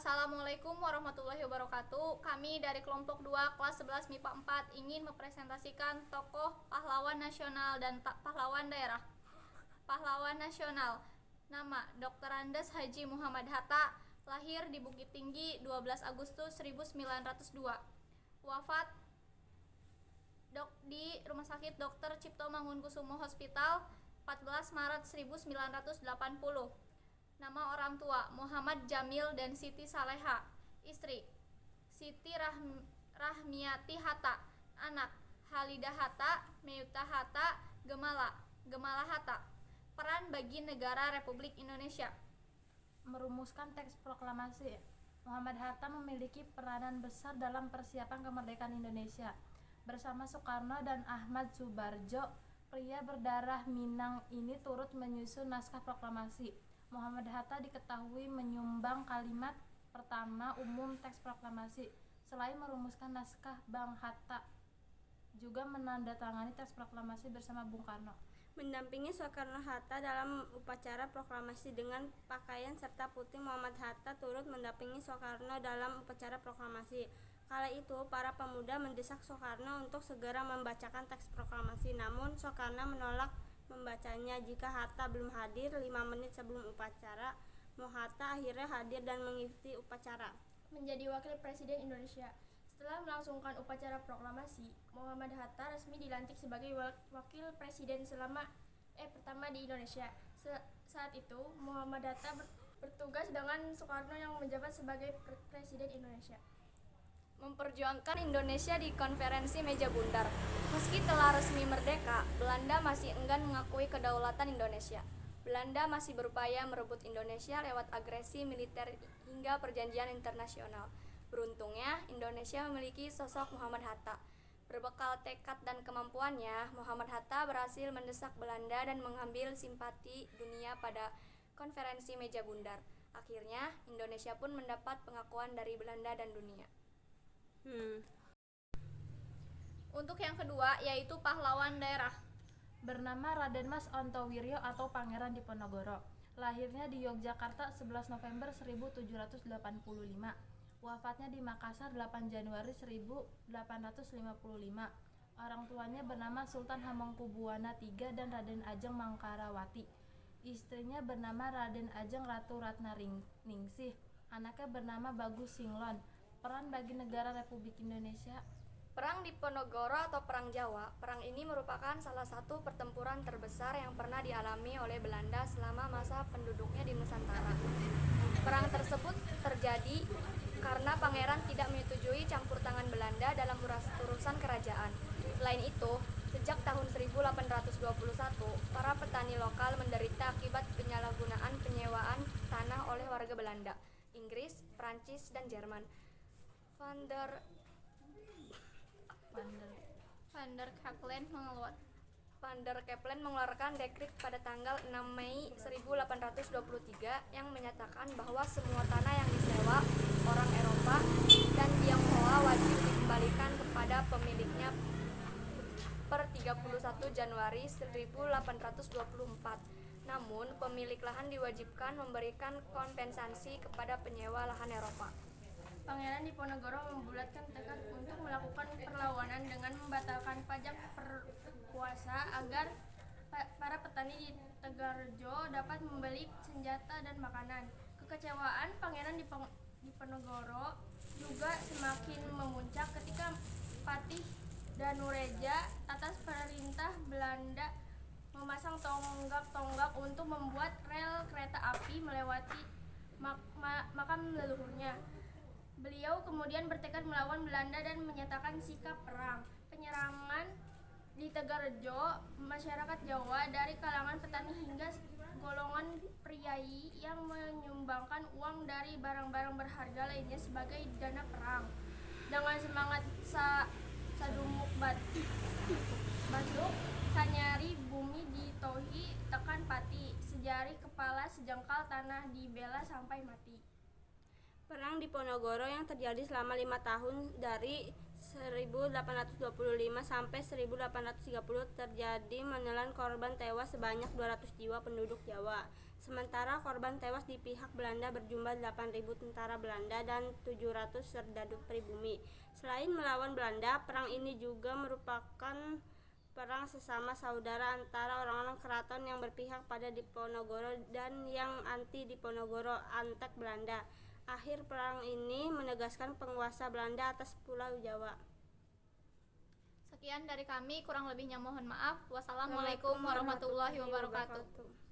Assalamualaikum warahmatullahi wabarakatuh. Kami dari kelompok 2 kelas 11 MIPA 4 ingin mempresentasikan tokoh pahlawan nasional dan pahlawan daerah. Pahlawan nasional. Nama Dr. Andes Haji Muhammad Hatta, lahir di Bukit Tinggi 12 Agustus 1902. Wafat di Rumah Sakit Dr. Cipto Mangunkusumo Hospital 14 Maret 1980. Nama orang tua Muhammad Jamil dan Siti Saleha. Istri Siti Rahmiati Hatta. Anak Halidah Hatta, Meyuta Hatta, Gemala Hatta. Peran bagi negara Republik Indonesia. Merumuskan teks proklamasi. Muhammad Hatta memiliki peranan besar dalam persiapan kemerdekaan Indonesia. Bersama Soekarno dan Ahmad Subarjo, pria berdarah Minang ini turut menyusun naskah proklamasi. Muhammad Hatta diketahui menyumbang kalimat pertama umum teks proklamasi. Selain merumuskan naskah, Bang Hatta juga menandatangani teks proklamasi bersama Bung Karno. Mendampingi Soekarno-Hatta dalam upacara proklamasi dengan pakaian serta putih. Muhammad Hatta turut mendampingi Soekarno dalam upacara proklamasi. Kala itu, para pemuda mendesak Soekarno untuk segera membacakan teks proklamasi, namun Soekarno menolak membacanya. Jika Hatta belum hadir 5 menit sebelum upacara, Hatta akhirnya hadir dan mengikuti upacara. Menjadi Wakil Presiden Indonesia. Setelah melangsungkan upacara proklamasi, Muhammad Hatta resmi dilantik sebagai Wakil Presiden pertama di Indonesia. Saat itu, Muhammad Hatta bertugas dengan Soekarno yang menjabat sebagai Presiden Indonesia. Memperjuangkan Indonesia di konferensi meja bundar. Meski telah resmi merdeka, Belanda masih enggan mengakui kedaulatan Indonesia. Belanda masih berupaya merebut Indonesia lewat agresi militer hingga perjanjian internasional. Beruntungnya, Indonesia memiliki sosok Muhammad Hatta. Berbekal tekad dan kemampuannya, Muhammad Hatta berhasil mendesak Belanda dan mengambil simpati dunia pada konferensi meja bundar. Akhirnya, Indonesia pun mendapat pengakuan dari Belanda dan dunia. Untuk yang kedua, yaitu pahlawan daerah. Bernama Raden Mas Ontowiryo atau Pangeran Diponegoro. Lahirnya di Yogyakarta 11 November 1785. Wafatnya di Makassar 8 Januari 1855. Orang tuanya bernama Sultan Hamengkubuwana III dan Raden Ajeng Mangkarawati. Istrinya bernama Raden Ajeng Ratu Ratna Ningsih. Anaknya bernama Bagus Singlon. Peran bagi negara Republik Indonesia. Perang Diponegoro atau Perang Jawa. Perang ini merupakan salah satu pertempuran terbesar yang pernah dialami oleh Belanda selama masa penduduknya di Nusantara. Perang tersebut terjadi karena pangeran tidak menyetujui campur tangan Belanda dalam urusan kerajaan. Selain itu, sejak tahun 1821, para petani lokal menderita akibat penyalahgunaan penyewaan tanah oleh warga Belanda, Inggris, Prancis, dan Jerman. Van der Capellen mengeluarkan dekrit pada tanggal 6 Mei 1823 yang menyatakan bahwa semua tanah yang disewa orang Eropa dan Tionghoa wajib dikembalikan kepada pemiliknya per 31 Januari 1824. Namun, pemilik lahan diwajibkan memberikan kompensasi kepada penyewa lahan Eropa. Pangeran Diponegoro membulatkan tekad untuk melakukan perlawanan dengan membatalkan pajak perkuasa agar para petani di Tegarjo dapat membeli senjata dan makanan. Kekecewaan Pangeran Diponegoro juga semakin memuncak ketika Patih Danureja atas perintah Belanda memasang tonggak-tonggak untuk membuat rel kereta api melewati makam leluhurnya. Beliau kemudian bertekad melawan Belanda dan menyatakan sikap perang. Penyerangan di Tegarjo, masyarakat Jawa dari kalangan petani hingga golongan priai yang menyumbangkan uang dari barang-barang berharga lainnya sebagai dana perang. Dengan semangat sadumuk batuk, sanyari bumi ditohi tekan pati, sejari kepala sejengkal tanah dibela sampai mati. Perang Diponegoro yang terjadi selama 5 tahun dari 1825 sampai 1830 terjadi menelan korban tewas sebanyak 200 jiwa penduduk Jawa. Sementara korban tewas di pihak Belanda berjumlah 8.000 tentara Belanda dan 700 serdadu pribumi. Selain melawan Belanda, perang ini juga merupakan perang sesama saudara antara orang-orang keraton yang berpihak pada Diponegoro dan yang anti Diponegoro, antek Belanda. Akhir perang ini menegaskan penguasa Belanda atas Pulau Jawa. Sekian dari kami, kurang lebihnya mohon maaf. Wassalamualaikum warahmatullahi wabarakatuh.